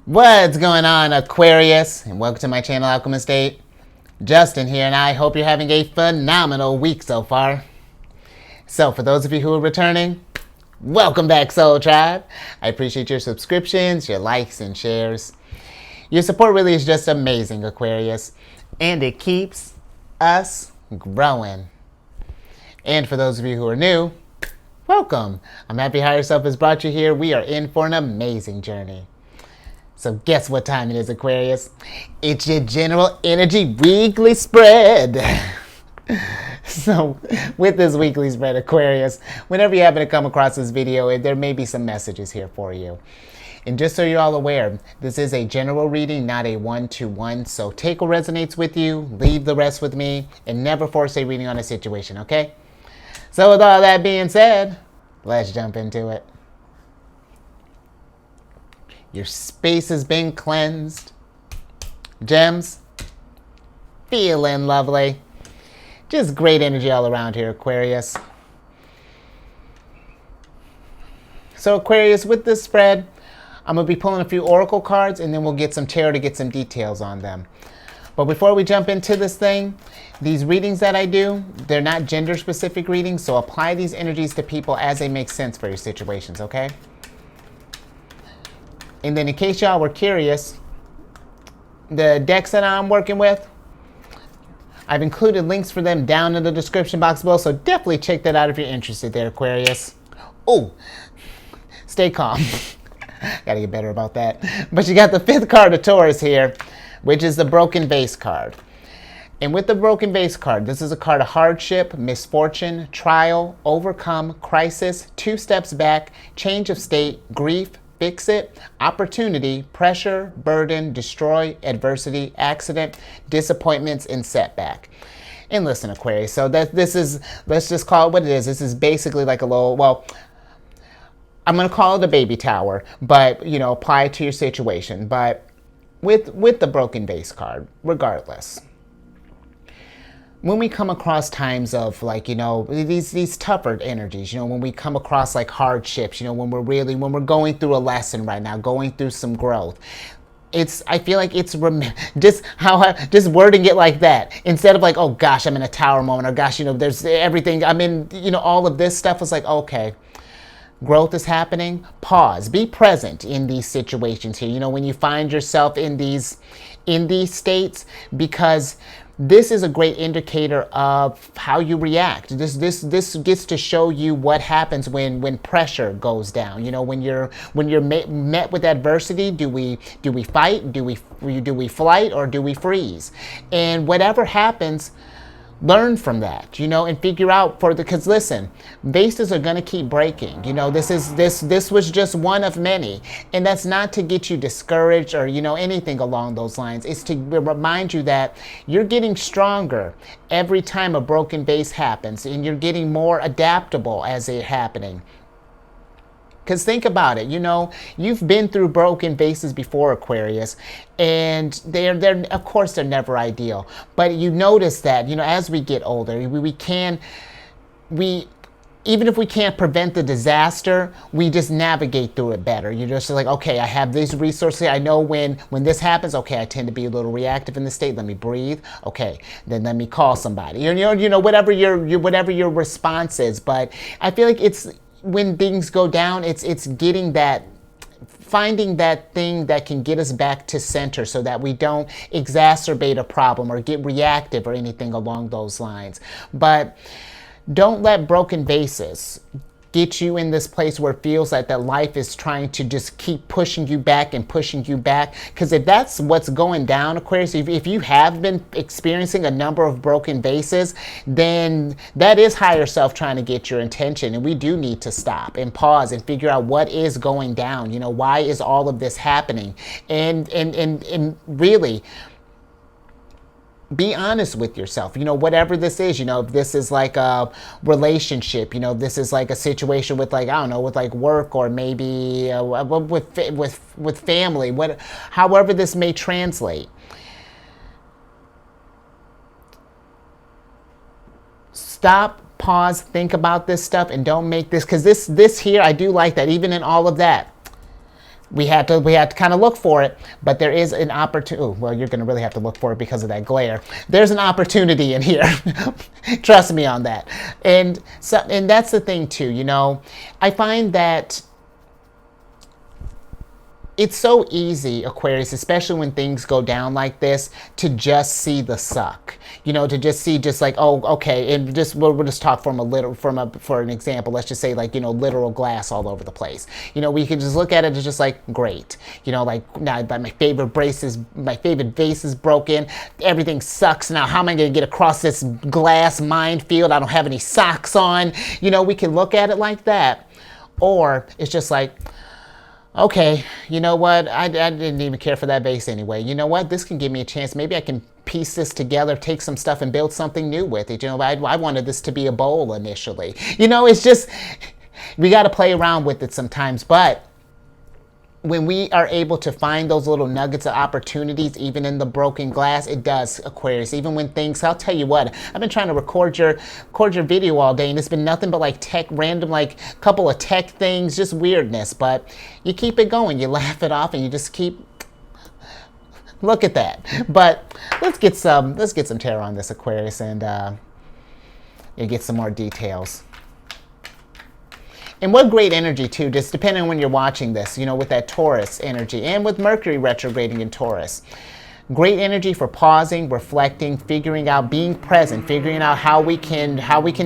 What's going on, Aquarius? And welcome to my channel, Alchemist. Justin here, and I hope you're having a phenomenal week so far. So, for those of you who are returning, welcome back, Soul Tribe. I appreciate your subscriptions, your likes, and shares. Your support really is just amazing, Aquarius, and it keeps us growing. And for those of you who are new, welcome. I'm happy Higher Self has brought you here. We are in for an amazing journey. So guess what time it is, Aquarius? It's your general energy weekly spread. So with this weekly spread, Aquarius, whenever you happen to come across this video, there may be some messages here for you. And just so you're all aware, this is a general reading, not a one-to-one. So take what resonates with you, leave the rest with me, and never force a reading on a situation, okay? So with all that being said, let's jump into it. Your space has been cleansed. Gems, feeling lovely. Just great energy all around here, Aquarius. So Aquarius, with this spread, I'm going to be pulling a few oracle cards, and then we'll get some tarot to get some details on them. But before we jump into this thing, these readings that I do, they're not gender-specific readings, so apply these energies to people as they make sense for your situations, okay? And then in case y'all were curious, the decks that I'm working with, I've included links for them down in the description box below, so definitely check that out if you're interested there, Aquarius. Oh, stay calm. Gotta get better about that. But you got the fifth card of Taurus here, which is the Broken Vase card. And with the Broken Vase card, this is a card of hardship, misfortune, trial, overcome, crisis, 2 steps back, change of state, grief, fix it, opportunity, pressure, burden, destroy, adversity, accident, disappointments, and setback. And listen, Aquarius, so this is, let's just call it what it is. This is basically like a little, well, I'm going to call it a baby tower, but, you know, apply it to your situation. But with the Broken Vase card, regardless, when we come across times of, like, you know, these tougher energies, you know, when we come across like hardships, you know, when we're going through a lesson right now, going through some growth, I feel like it's just wording it like that, instead of like, oh gosh, I'm in a tower moment, or gosh, you know, there's everything, I mean, you know, all of this stuff is like, okay, growth is happening. Pause. Be present in these situations here. You know, when you find yourself in these states, because this is a great indicator of how you react. This gets to show you what happens when pressure goes down. You know, when you're met with adversity, do we fight? Do we flight, or do we freeze? And whatever happens, learn from that, you know, and figure out because listen, vases are going to keep breaking. You know, this was just one of many, and that's not to get you discouraged or, you know, anything along those lines. It's to remind you that you're getting stronger every time a broken vase happens, and you're getting more adaptable as it's happening. Because think about it, you know, you've been through broken vases before, Aquarius, and they're of course they're never ideal. But you notice that, you know, as we get older, even if we can't prevent the disaster, we just navigate through it better. You're just like, okay, I have these resources. I know when this happens, okay, I tend to be a little reactive in the state. Let me breathe. Okay, then let me call somebody. You know, whatever your response is. But I feel like it's, when things go down, it's finding that thing that can get us back to center, so that we don't exacerbate a problem or get reactive or anything along those lines. But don't let broken vases get you in this place where it feels like that life is trying to just keep pushing you back and pushing you back. Because if that's what's going down, Aquarius, if you have been experiencing a number of broken vases, then that is higher self trying to get your attention. And we do need to stop and pause and figure out what is going down. You know, why is all of this happening? And really be honest with yourself. You know, whatever this is, you know, if this is like a relationship, you know, this is like a situation with, like, I don't know, with like work, or maybe with family, however this may translate. Stop, pause, think about this stuff, and don't make this, because this here, I do like that, even in all of that, we had to kind of look for it, but there is an opportunity. Well, you're going to really have to look for it because of that glare. There's an opportunity in here. Trust me on that. And that's the thing too, you know, I find that it's so easy, Aquarius, especially when things go down like this, to just see the suck. You know, to just see just like, oh, okay, and just we'll just talk for an example. Let's just say like, you know, literal glass all over the place. You know, we can just look at it as just like, great. You know, like now my favorite vase is broken. Everything sucks. Now how am I going to get across this glass minefield? I don't have any socks on. You know, we can look at it like that. Or it's just like, okay, you know what? I didn't even care for that vase anyway. You know what? This can give me a chance. Maybe I can piece this together, take some stuff and build something new with it. You know, I wanted this to be a bowl initially. You know, it's just, we got to play around with it sometimes. But when we are able to find those little nuggets of opportunities, even in the broken glass, it does, Aquarius. Even when things, I'll tell you what, I've been trying to record your video all day, and it's been nothing but like random, like couple of tech things, just weirdness. But you keep it going, you laugh it off, and you just keep. Look at that. But let's get some tarot on this, Aquarius, and get some more details. And what great energy, too, just depending on when you're watching this, you know, with that Taurus energy and with Mercury retrograding in Taurus. Great energy for pausing, reflecting, figuring out, being present, figuring out how we can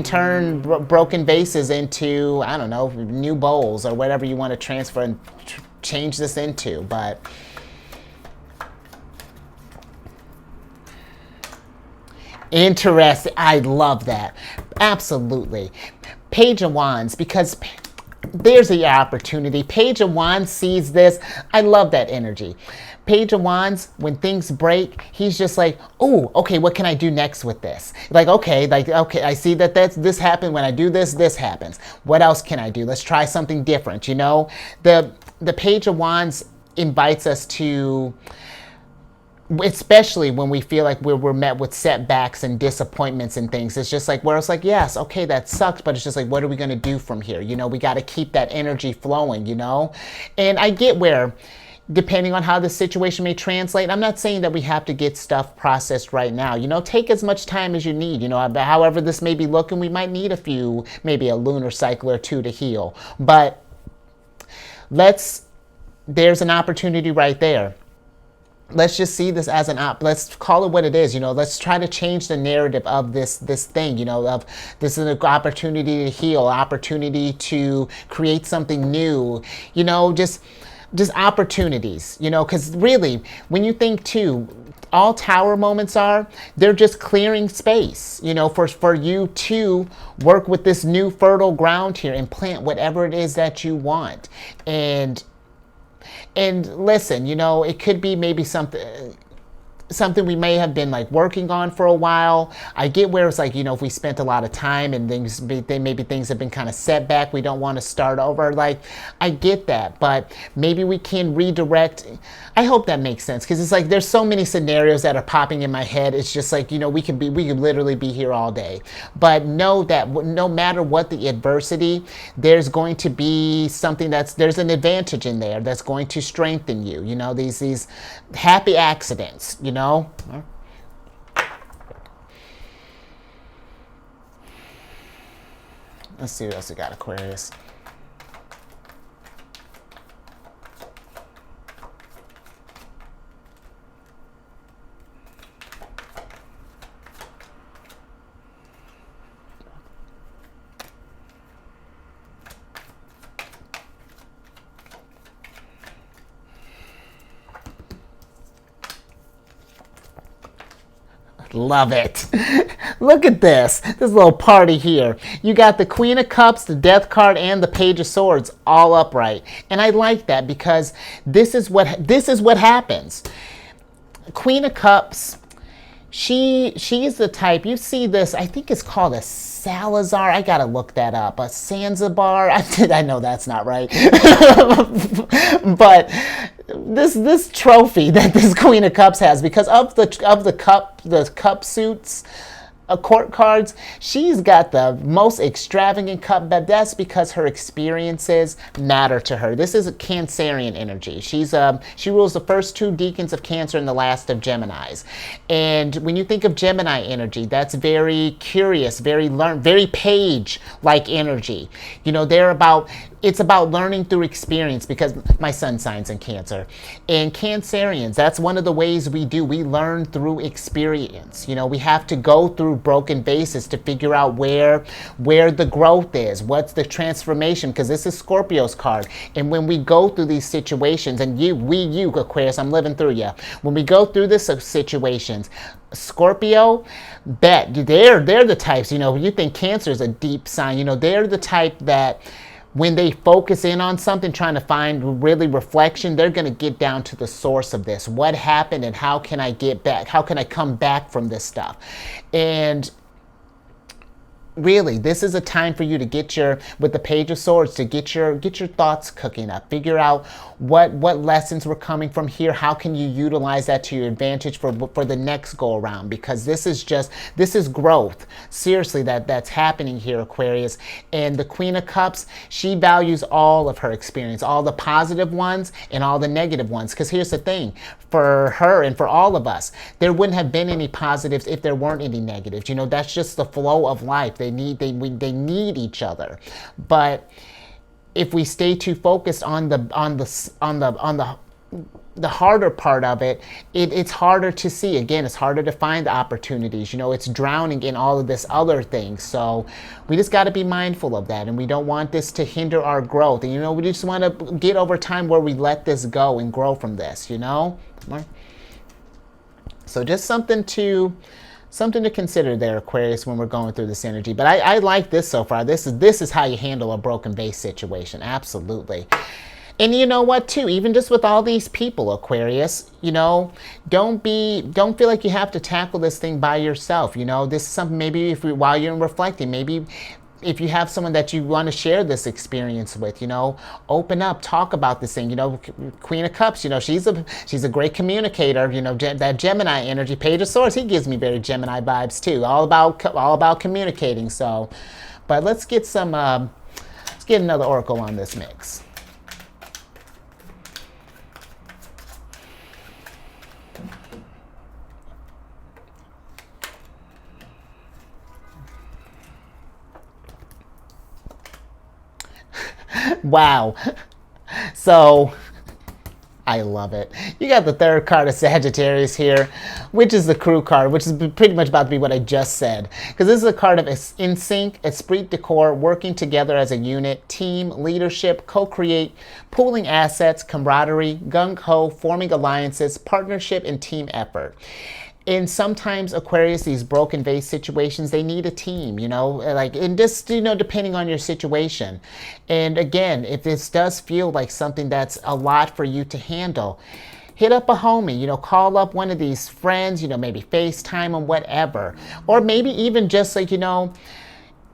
turn broken vases into, I don't know, new bowls or whatever you want to transfer and change this into. But interesting. I love that. Absolutely. Page of Wands, because there's the opportunity. Page of Wands sees this. I love that energy. Page of Wands, when things break, he's just like, oh, okay, what can I do next with this? Like, okay, I see that this happened. When I do this, this happens. What else can I do? Let's try something different, you know? The Page of Wands invites us to, especially when we feel like we're met with setbacks and disappointments and things. It's just like, where it's like, yes, okay, that sucks, but it's just like, what are we going to do from here? You know, we got to keep that energy flowing, you know? And I get where, depending on how the situation may translate, I'm not saying that we have to get stuff processed right now. You know, take as much time as you need. You know, however this may be looking, we might need maybe a lunar cycle or two to heal. But there's an opportunity right there. Let's just see this as let's call it what it is, you know, let's try to change the narrative of this thing, you know, of this is an opportunity to heal, opportunity to create something new, you know, just opportunities, you know, because really, when you think too, all tower moments they're just clearing space, you know, for you to work with this new fertile ground here and plant whatever it is that you want. And listen, you know, it could be maybe something we may have been like working on for a while. I get where it's like, you know, if we spent a lot of time and maybe things have been kind of set back, we don't want to start over. Like, I get that, but maybe we can redirect. I hope that makes sense, because it's like there's so many scenarios that are popping in my head. It's just like, you know, we could literally be here all day. But know that no matter what the adversity, there's going to be something there's an advantage in there that's going to strengthen you. You know, these happy accidents, you know. Let's see what else we got, Aquarius. Love it. Look at this little party here. You got the Queen of Cups, the Death card, and the Page of Swords all upright. And I like that, because this is what happens. Queen of Cups, she's the type, you see this, I think it's called a Salazar. I gotta look that up. A Zanzibar. I know that's not right. But this trophy that this Queen of Cups has, because of the cup suits, court cards, she's got the most extravagant cup, but that's because her experiences matter to her. This is a Cancerian energy. She rules the first 2 deacons of Cancer and the last of Geminis. And when you think of Gemini energy, that's very curious, very page-like energy. You know, it's about learning through experience, because my sun signs in Cancer. And Cancerians, that's one of the ways we learn through experience. You know, we have to go through broken bases to figure out where the growth is, what's the transformation, because this is Scorpio's card. And when we go through these situations, and you Aquarius, I'm living through you. When we go through this situations, Scorpio, they're the types, you know, you think Cancer is a deep sign, you know, they're the type that when they focus in on something, trying to find really reflection, they're going to get down to the source of this. What happened and how can I get back? How can I come back from this stuff? And really, this is a time for you to with the Page of Swords, to get your thoughts cooking up. Figure out what lessons were coming from here. How can you utilize that to your advantage for the next go around? Because this is growth. Seriously, that's happening here, Aquarius. And the Queen of Cups, she values all of her experience, all the positive ones and all the negative ones. Because here's the thing, for her and for all of us, there wouldn't have been any positives if there weren't any negatives. You know, that's just the flow of life. They need each other. But if we stay too focused on the harder part of it, it's harder to see. Again, it's harder to find the opportunities. You know, it's drowning in all of this other things. So we just got to be mindful of that, and we don't want this to hinder our growth. And you know, we just want to get over time where we let this go and grow from this. You know, so just something to consider there, Aquarius, when we're going through this energy. But I like this so far. This is how you handle a broken vase situation. Absolutely. And you know what, too? Even just with all these people, Aquarius, you know, don't feel like you have to tackle this thing by yourself. You know, this is something maybe while you're reflecting, maybe if you have someone that you want to share this experience with, you know, open up, talk about this thing. You know, Queen of Cups, you know, she's a great communicator. You know, that Gemini energy. Page of Swords, he gives me very Gemini vibes too. All about communicating. So, but let's get another oracle on this mix. Wow. So, I love it. You got the 3rd card of Sagittarius here, which is the crew card, which is pretty much about to be what I just said. Because this is a card of in sync, esprit de corps, working together as a unit, team, leadership, co-create, pooling assets, camaraderie, gung-ho, forming alliances, partnership, and team effort. And sometimes, Aquarius, these broken vase situations, they need a team, you know, like, and just, you know, depending on your situation. And again, if this does feel like something that's a lot for you to handle, hit up a homie, you know, call up one of these friends, you know, maybe FaceTime them, whatever. Or maybe even just like, you know,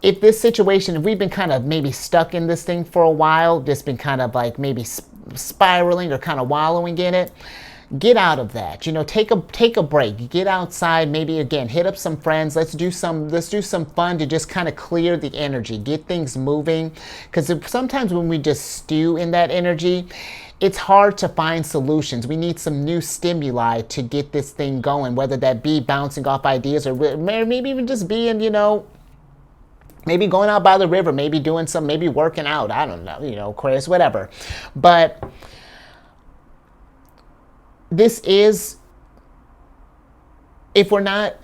if this situation, if we've been kind of maybe stuck in this thing for a while, just been kind of like maybe spiraling or kind of wallowing in it, get out of that. You know, take a break. Get outside. Maybe again, hit up some friends. Let's do some fun to just kind of clear the energy, get things moving. Because sometimes when we just stew in that energy, it's hard to find solutions. We need some new stimuli to get this thing going. Whether that be bouncing off ideas or maybe even just being, you know, maybe going out by the river, maybe doing maybe working out. I don't know. You know, Aquarius, whatever. But this is, if we're not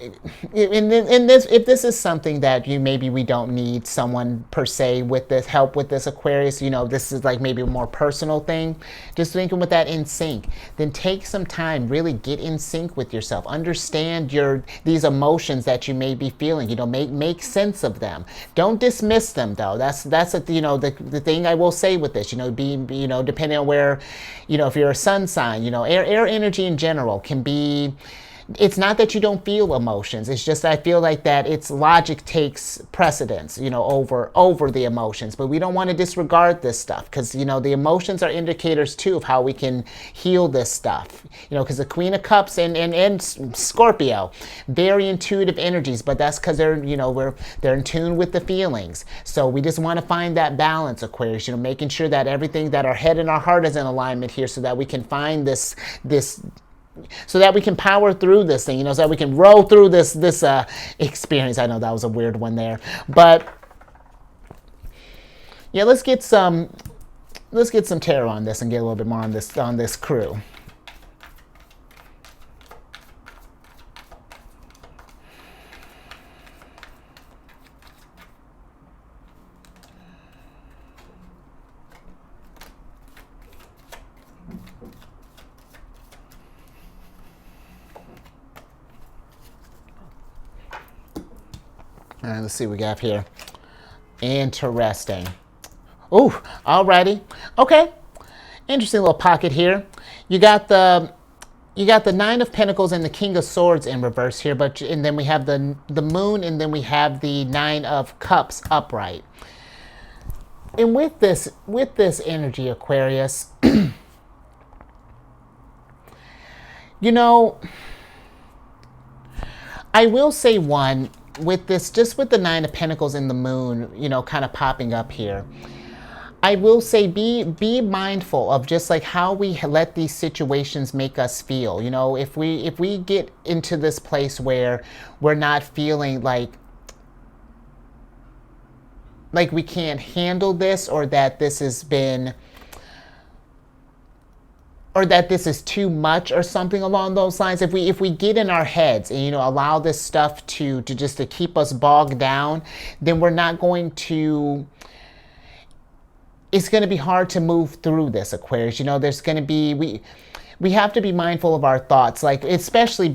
if this is something that maybe we don't need someone per se with this help with this, Aquarius, you know, this is like maybe a more personal thing, just thinking with that in sync, then take some time, really get in sync with yourself, understand these emotions that you may be feeling, you know, make sense of them. Don't dismiss them though. That's you know, the thing I will say with this, you know, you know, depending on where, you know, if you're a sun sign, you know, air energy in general can be, it's not that you don't feel emotions. It's just I feel like that it's logic takes precedence, over the emotions. But we don't want to disregard this stuff because, the emotions are indicators too of how we can heal this stuff. Because the Queen of Cups and Scorpio, very intuitive energies, but that's because they're in tune with the feelings. So we just want to find that balance, Aquarius. Making sure that everything, that our head and our heart is in alignment here, so that we can find this so that we can power through this thing, so that we can roll through this experience. I know that was a weird one there, but yeah, let's get some tarot on this and get a little bit more on this crew. All right, let's see what we got here. Interesting. Oh, alrighty. Okay. Interesting little pocket here. You got the Nine of Pentacles and the King of Swords in reverse here, and then we have the Moon, and then we have the Nine of Cups upright. And with this energy, Aquarius, I will say one, with this, just with the Nine of Pentacles and the Moon, kind of popping up here, I will say be mindful of just like how we let these situations make us feel. If we get into this place where we're not feeling like we can't handle this, or that this has been, or that this is too much, or something along those lines. If we get in our heads and allow this stuff to keep us bogged down, then we're not going to. It's going to be hard to move through this, Aquarius. There's going to be we have to be mindful of our thoughts, like especially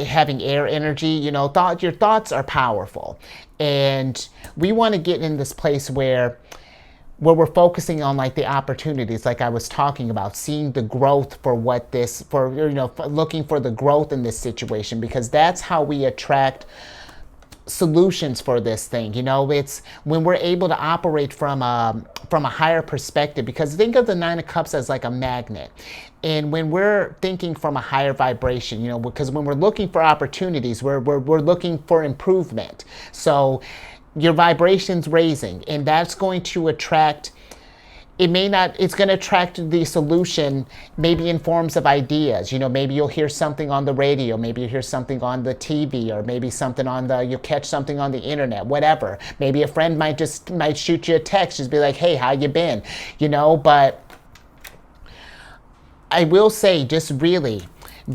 having air energy. Your thoughts are powerful, and we want to get in this place where we're focusing on like the opportunities, like I was talking about, seeing the growth looking for the growth in this situation, because that's how we attract solutions for this thing. It's when we're able to operate from a higher perspective, because think of the Nine of Cups as like a magnet. And when we're thinking from a higher vibration, because when we're looking for opportunities, we're looking for improvement. So your vibration's raising, and that's going to attract, it's going to attract the solution, maybe in forms of ideas. Maybe you'll hear something on the radio, maybe you'll hear something on the TV, or maybe you'll catch something on the internet, whatever. Maybe a friend might shoot you a text, just be like, hey, how you been? But I will say, just really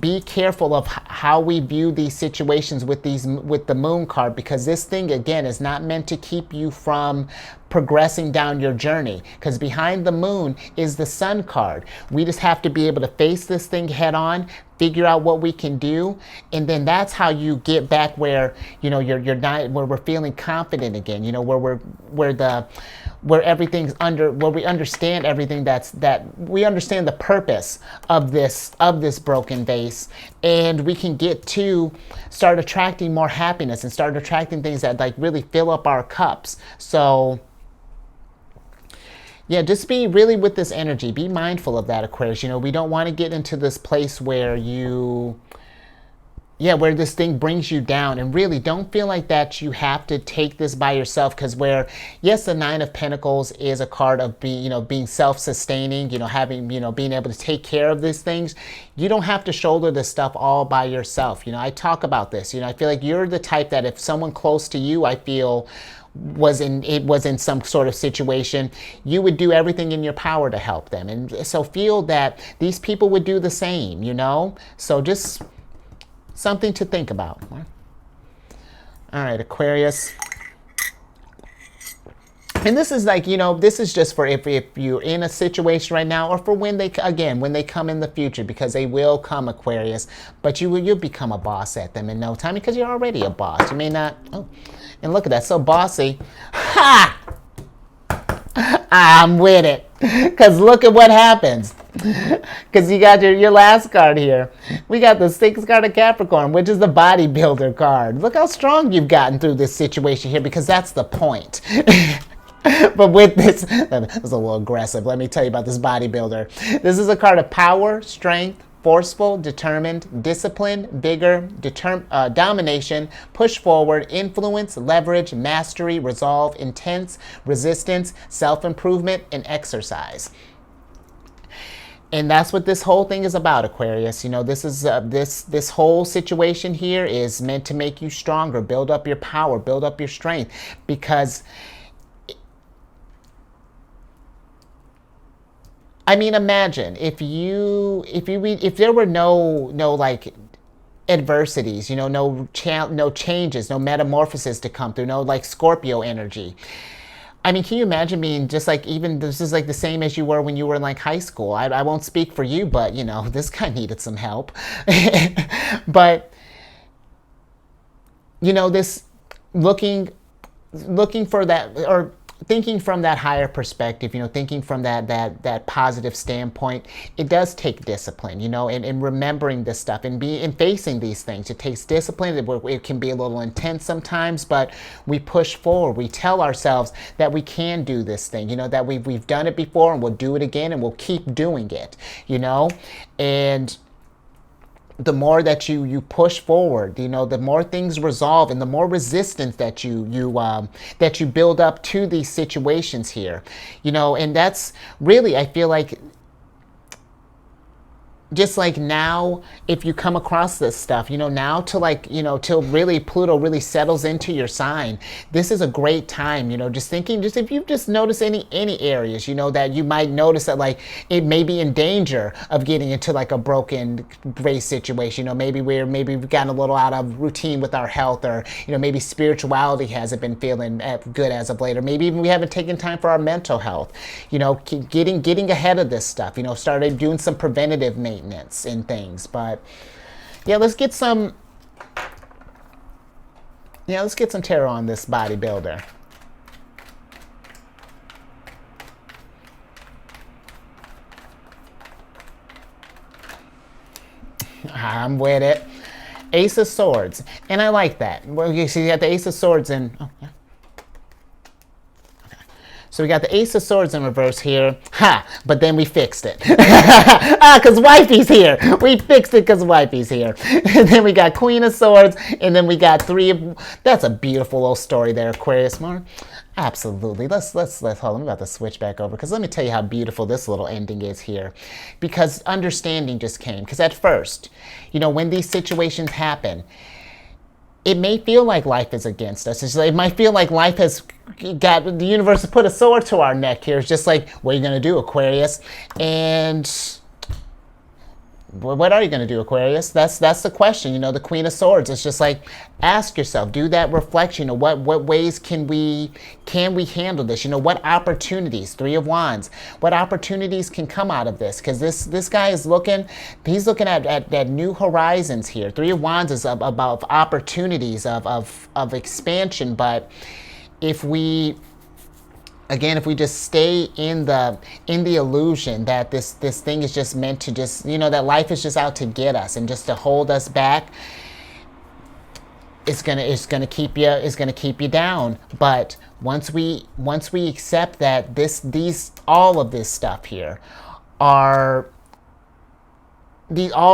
be careful of how we view these situations with the Moon card, because this thing, again, is not meant to keep you from progressing down your journey, because behind the Moon is the Sun card. We just have to be able to face this thing head on, figure out what we can do, and then that's how you get back where you're not, where we're feeling confident again, where everything's where we understand everything, that we understand the purpose of this broken vase, and we can get to start attracting more happiness and start attracting things that like really fill up our cups. So yeah, just be really with this energy. Be mindful of that, Aquarius. We don't want to get into this place where where this thing brings you down, and really don't feel like that you have to take this by yourself, because yes, the Nine of Pentacles is a card of being self-sustaining, being able to take care of these things. You don't have to shoulder this stuff all by yourself. I talk about this. I feel like you're the type that if someone close to you, I feel, was in some sort of situation, you would do everything in your power to help them, and so feel that these people would do the same. So just something to think about. All right, Aquarius. And this is like, this is just for if you're in a situation right now, or for when they come in the future, because they will come, Aquarius, but you'll become a boss at them in no time, because you're already a boss. You may not, and look at that, so bossy. Ha! I'm with it, because look at what happens. Because you got your last card here. We got the 6th card of Capricorn, which is the bodybuilder card. Look how strong you've gotten through this situation here, because that's the point. But with this, that was a little aggressive. Let me tell you about this bodybuilder. This is a card of power, strength, forceful, determined, discipline, vigor, domination, push forward, influence, leverage, mastery, resolve, intense, resistance, self-improvement, and exercise. And that's what this whole thing is about, Aquarius. You know, this is this whole situation here is meant to make you stronger, build up your power, build up your strength, because I mean, imagine if there were no like adversities, you know, no changes, no metamorphosis to come through, no like Scorpio energy. I mean, can you imagine being just like, even this is like the same as you were when you were in like high school? I won't speak for you, but you know, this guy needed some help. But you know, this looking for that, or thinking from that higher perspective, you know, thinking from that positive standpoint, it does take discipline, you know, and remembering this stuff and facing these things. It takes discipline. It can be a little intense sometimes, but we push forward. We tell ourselves that we can do this thing, you know, that we've done it before and we'll do it again and we'll keep doing it, you know, and the more that you push forward, you know, the more things resolve and the more resistance that you build up to these situations here, you know. And that's really, I feel like, just like now, if you come across this stuff, you know, now to like, you know, till really Pluto really settles into your sign, this is a great time, you know, just thinking, just if you've just noticed any areas, you know, that you might notice that like it may be in danger of getting into like a broken race situation, you know, maybe we've gotten a little out of routine with our health, or, you know, maybe spirituality hasn't been feeling good as of late, or maybe even we haven't taken time for our mental health, you know, getting ahead of this stuff, you know, started doing some preventative maintenance and things. But yeah, let's get some tarot on this bodybuilder. I'm with it. Ace of Swords, and I like that. Well, you see, you got the Ace of Swords and so we got the Ace of Swords in reverse here. Ha! But then we fixed it. Because wifey's here. We fixed it because wifey's here. And then we got Queen of Swords. And then we got That's a beautiful little story there, Aquarius. More. Absolutely. Let's hold on. I'm about to switch back over, because let me tell you how beautiful this little ending is here. Because understanding just came. Because at first, you know, when these situations happen, it may feel like life is against us. It might feel like life has got, the universe has put a sword to our neck here. It's just like, what are you going to do, Aquarius? And what are you going to do, Aquarius? That's the question. You know, the Queen of Swords. It's just like, ask yourself, do that reflection. You know, what ways can we handle this? You know, what opportunities? Three of Wands. What opportunities can come out of this? Because this guy is he's looking at new horizons here. Three of Wands is about opportunities of expansion. But if we just stay in the illusion that this thing is just meant to just, you know, that life is just out to get us and just to hold us back, it's gonna keep you down. But once we accept that all of this stuff here all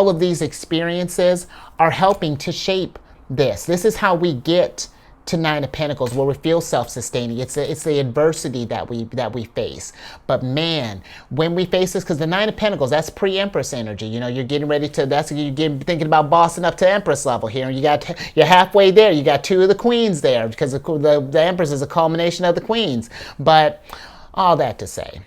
of these experiences are helping to shape this. This is how we get to Nine of Pentacles, where we feel self-sustaining. It's the adversity that we face. But man, when we face this, because the Nine of Pentacles, that's pre-Empress energy. You know, you're getting ready to, thinking about bossing up to Empress level here, and you're halfway there. You got two of the Queens there, because the Empress is a culmination of the Queens. But all that to say,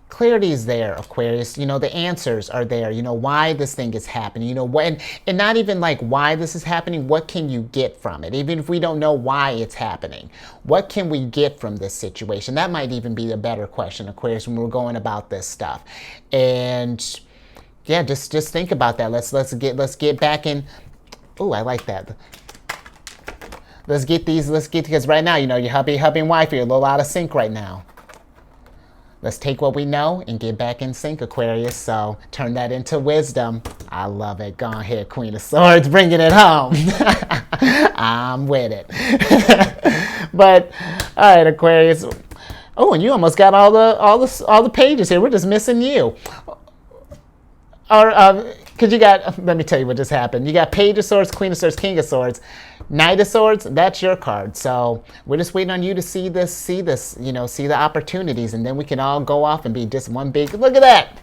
clarity is there, Aquarius. You know, the answers are there. You know, why this thing is happening. You know, when, and not even like why this is happening, what can you get from it? Even if we don't know why it's happening, what can we get from this situation? That might even be a better question, Aquarius, when we're going about this stuff. And yeah, just think about that. Let's get back in. Oh, I like that. Because right now, you know, your hubby and wife are a little out of sync right now. Let's take what we know and get back in sync, Aquarius. So turn that into wisdom. I love it. Go ahead, Queen of Swords, bringing it home. I'm with it. But all right, Aquarius. Oh, and you almost got all the pages here. We're just missing you. Or because you got, let me tell you what just happened. You got Page of Swords, Queen of Swords, King of Swords, Knight of Swords. That's your card. So we're just waiting on you to see this, see the opportunities, and then we can all go off and be just one big. Look at that.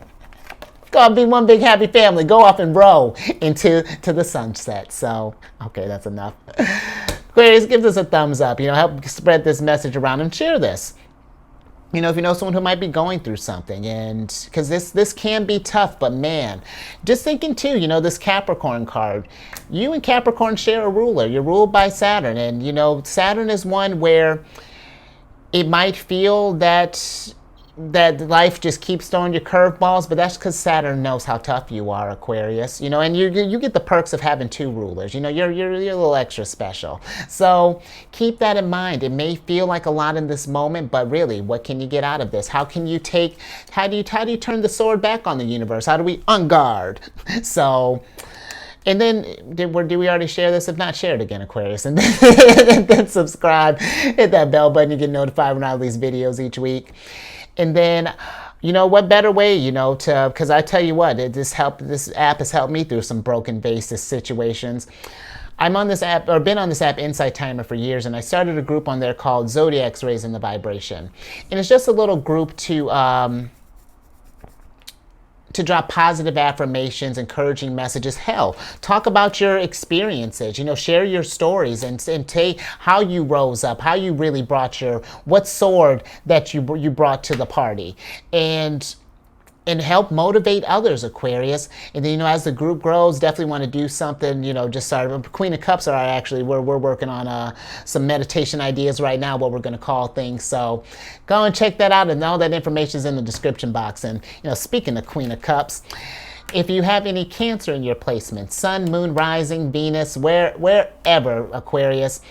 Go off, be one big happy family. Go off and row into the sunset. So okay, that's enough. Aquarius, give us a thumbs up. Help spread this message around and share this. If you know someone who might be going through something, and because this can be tough, but man, just thinking too, this Capricorn card, you and Capricorn share a ruler. You're ruled by Saturn, and Saturn is one where it might feel that life just keeps throwing you curveballs, but that's because Saturn knows how tough you are, Aquarius. And you get the perks of having two rulers. You're a little extra special. So keep that in mind. It may feel like a lot in this moment, but really, what can you get out of this? How do you turn the sword back on the universe? How do we unguard? So. And then, did we already share this? If not, share it again, Aquarius. And then subscribe, hit that bell button, you get notified when I release videos each week. And then, what better way, because I tell you what, this app has helped me through some broken basis situations. I'm on this app, or been on this app, Insight Timer, for years, and I started a group on there called Zodiacs Raising the Vibration. And it's just a little group to drop positive affirmations, encouraging messages. Hell, talk about your experiences, share your stories and take how you rose up, how you really brought what sword that you brought to the party, and help motivate others, Aquarius. And then, as the group grows, definitely want to do something, just start. Queen of Cups we're working on some meditation ideas right now, what we're going to call things. So go and check that out, and all that information is in the description box. And, speaking of Queen of Cups, if you have any Cancer in your placement, Sun, Moon, Rising, Venus, wherever, Aquarius,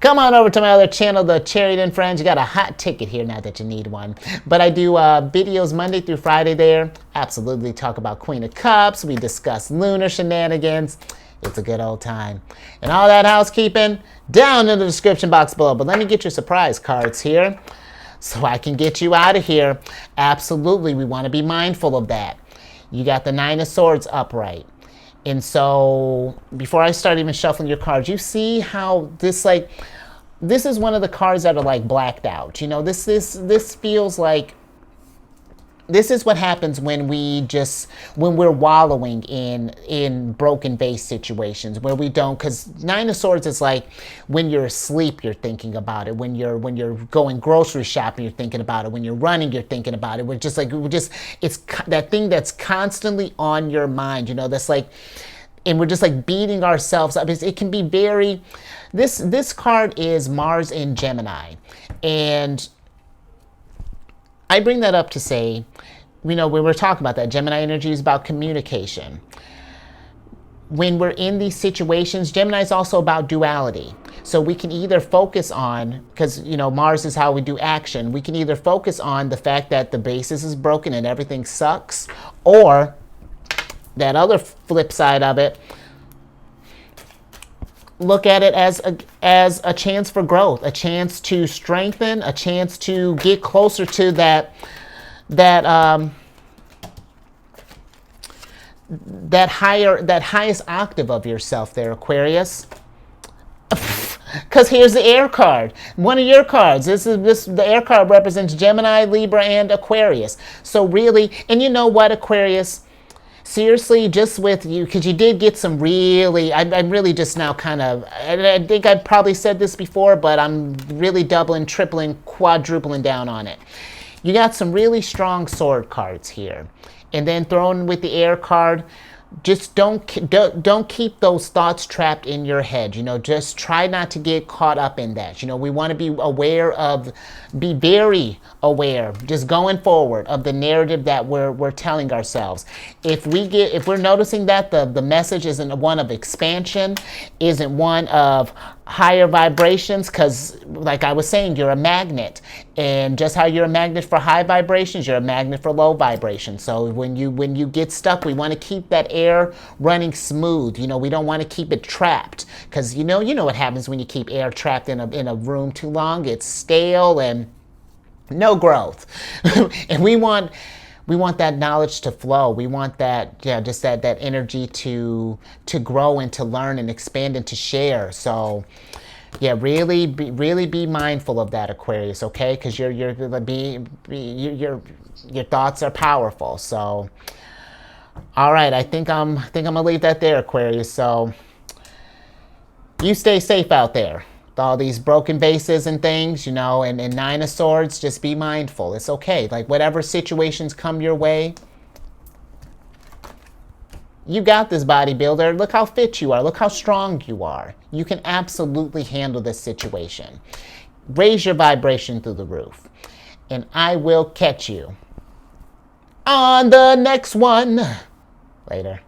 come on over to my other channel, the Chariot and Friends. You got a hot ticket here, not that you need one. But I do videos Monday through Friday there. Absolutely talk about Queen of Cups. We discuss lunar shenanigans. It's a good old time. And all that housekeeping down in the description box below. But let me get your surprise cards here so I can get you out of here. Absolutely, we want to be mindful of that. You got the Nine of Swords upright. And so, before I start even shuffling your cards, you see how this is one of the cards that are blacked out. This feels like this is what happens when we're wallowing in broken base situations where we don't, because Nine of Swords is like when you're asleep, you're thinking about it. When you're going grocery shopping, you're thinking about it. When you're running, you're thinking about it. It's that thing that's constantly on your mind, that's and we're just beating ourselves up. It can be very, this card is Mars in Gemini. And I bring that up to say, when we're talking about that, Gemini energy is about communication. When we're in these situations, Gemini is also about duality. So we can either focus on, because Mars is how we do action, we can either focus on the fact that the basis is broken and everything sucks, or that other flip side of it, look at it as a chance for growth, a chance to strengthen, a chance to get closer to that highest octave of yourself there, Aquarius. Because here's the air card, one of your cards. The air card represents Gemini, Libra, and Aquarius. So really, and you know what, Aquarius? Seriously, just with you, because you did get some really, I'm really just now I think I've probably said this before, but I'm really doubling, tripling, quadrupling down on it. You got some really strong sword cards here. And then thrown with the air card, just don't keep those thoughts trapped in your head. Just try not to get caught up in that. We want to be very aware, just going forward, of the narrative that we're telling ourselves. If we're noticing that the message isn't one of expansion, isn't one of higher vibrations, because like I was saying, you're a magnet, and just how you're a magnet for high vibrations, you're a magnet for low vibrations. So when you get stuck, we want to keep that air running smooth. We don't want to keep it trapped, because you know what happens when you keep air trapped in a room too long. It's stale and no growth. And we want that knowledge to flow. We want that, just that energy to grow and to learn and expand and to share. So, really be mindful of that, Aquarius. Okay, because your thoughts are powerful. So, all right, I think I'm gonna leave that there, Aquarius. So, you stay safe out there. All these broken vases and things, and Nine of Swords, just be mindful. It's okay. Like, whatever situations come your way, you got this, bodybuilder. Look how fit you are. Look how strong you are. You can absolutely handle this situation. Raise your vibration through the roof. And I will catch you on the next one. Later.